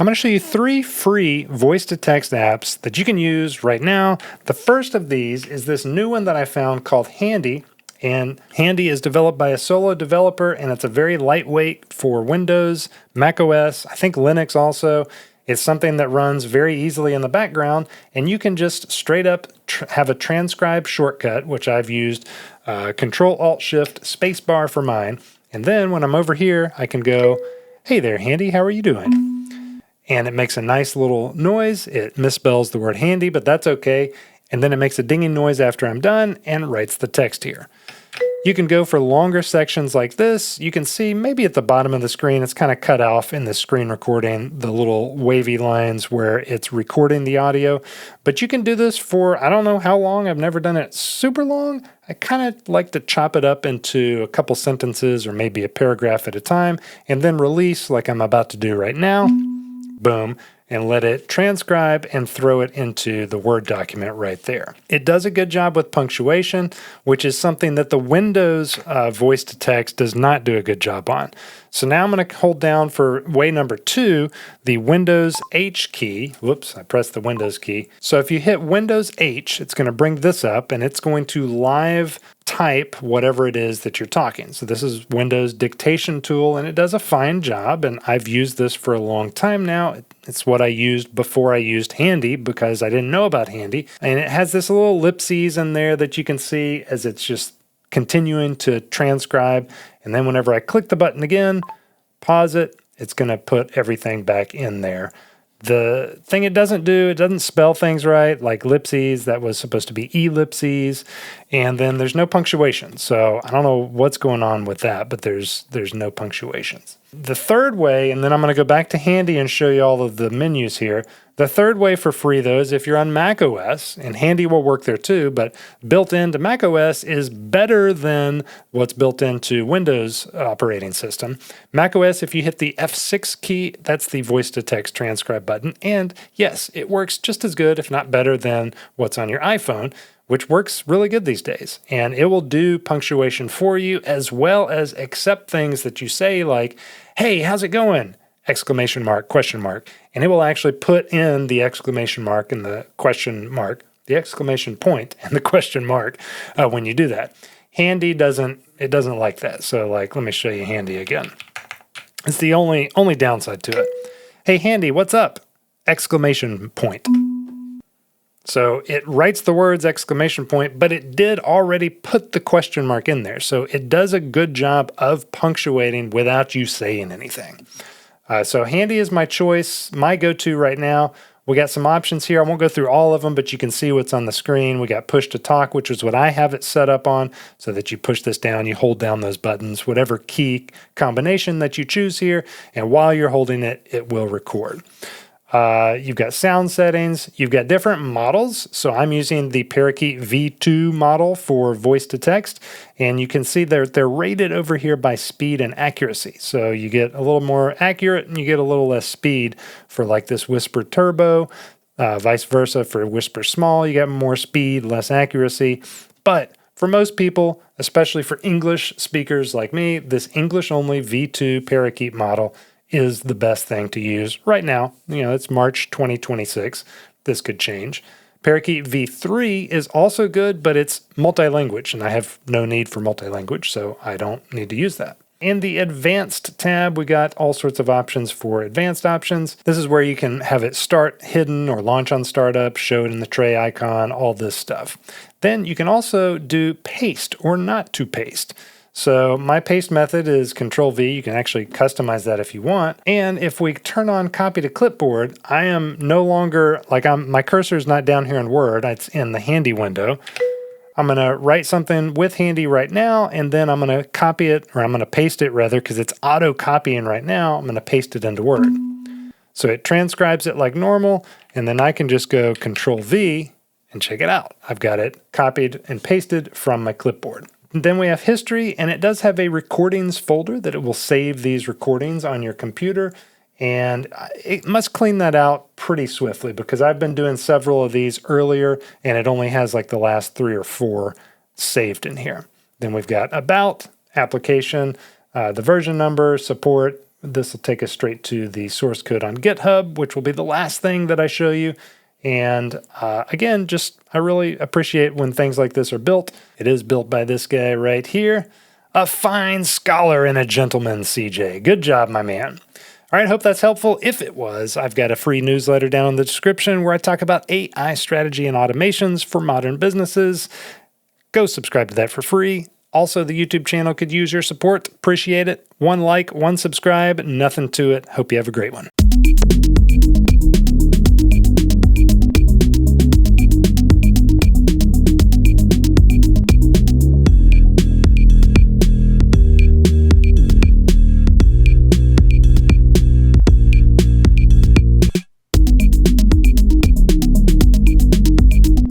I'm going to show you 3 free voice-to-text apps that you can use right now. The first of these is this new one that I found called Handy. And Handy is developed by a solo developer, and it's a very lightweight for Windows, Mac OS, I think Linux also. It's something that runs very easily in the background, and you can just straight up have a transcribe shortcut, which I've used Control-Alt-Shift spacebar for mine. And then when I'm over here, I can go, "Hey there, Handy, how are you doing?" And it makes a nice little noise. It misspells the word handy, but that's okay. And then it makes a dinging noise after I'm done and writes the text here. You can go for longer sections like this. You can see maybe at the bottom of the screen, it's kind of cut off in the screen recording, the little wavy lines where it's recording the audio. But you can do this for, I don't know how long. I've never done it super long. I kind of like to chop it up into a couple sentences or maybe a paragraph at a time and then release like I'm about to do right now. Boom, and let it transcribe and throw it into the Word document right there. It does a good job with punctuation, which is something that the Windows voice-to-text does not do a good job on. So now I'm going to hold down for way number 2, the Windows H key. Whoops, I pressed the Windows key. So if you hit Windows H, it's going to bring this up, and it's going to live type whatever it is that you're talking. So this is Windows dictation tool, and it does a fine job, and I've used this for a long time now. It's what I used before I used Handy because I didn't know about Handy. And it has this little ellipses in there that you can see as it's just continuing to transcribe. And then whenever I click the button again, pause it, it's going to put everything back in there. The thing it doesn't do, it doesn't spell things right, like ellipses, that was supposed to be ellipses, and then there's no punctuation. So I don't know what's going on with that, but there's no punctuations. The third way, and then I'm going to go back to Handy and show you all of the menus here. The third way for free, though, is if you're on Mac OS, and Handy will work there too, but built into Mac OS is better than what's built into Windows operating system. Mac OS, if you hit the F6 key, that's the voice-to-text transcribe button, and yes, it works just as good, if not better, than what's on your iPhone, which works really good these days. And it will do punctuation for you as well as accept things that you say like, "Hey, how's it going?" Exclamation mark, question mark. And it will actually put in the exclamation mark and the question mark, the exclamation point and the question mark when you do that. Handy doesn't like that. So like, let me show you Handy again. It's the only downside to it. "Hey, Handy, what's up?" Exclamation point. So it writes the words exclamation point, but it did already put the question mark in there. So it does a good job of punctuating without you saying anything. So Handy is my choice, my go-to right now. We got some options here. I won't go through all of them, but you can see what's on the screen. We got push to talk, which is what I have it set up on, so that you push this down, you hold down those buttons, whatever key combination that you choose here, and while you're holding it, it will record. You've got sound settings, you've got different models. So I'm using the Parakeet V2 model for voice to text, and you can see they're rated over here by speed and accuracy. So you get a little more accurate and you get a little less speed for like this Whisper Turbo, vice versa for Whisper Small, you get more speed, less accuracy. But for most people, especially for English speakers like me, this English only V2 Parakeet model is the best thing to use right now. You know, it's March 2026. This could change. Parakeet V3 is also good, but it's multi-language, and I have no need for multi-language, so I don't need to use that. In the advanced tab, we got all sorts of options for advanced options. This is where you can have it start hidden or launch on startup, show it in the tray icon, all this stuff. Then you can also do paste or not to paste. So my paste method is Control V. You can actually customize that if you want. And if we turn on copy to clipboard, I am no longer, like my cursor is not down here in Word, it's in the Handy window. I'm going to write something with Handy right now, and then I'm going to copy it, or I'm going to paste it rather, because it's auto copying right now. I'm going to paste it into Word. So it transcribes it like normal, and then I can just go Control V and check it out. I've got it copied and pasted from my clipboard. Then we have history, and it does have a recordings folder that it will save these recordings on your computer, and it must clean that out pretty swiftly because I've been doing several of these earlier, and it only has like the last 3 or 4 saved in here. Then we've got about, application, the version number, support, This will take us straight to the source code on GitHub, which will be the last thing that I show you. And again, I really appreciate when things like this are built. It is built by this guy right here. A fine scholar and a gentleman, CJ. Good job, my man. All right, hope that's helpful. If it was, I've got a free newsletter down in the description where I talk about AI strategy and automations for modern businesses. Go subscribe to that for free. Also, the YouTube channel could use your support. Appreciate it. 1 like, 1 subscribe, nothing to it. Hope you have a great one.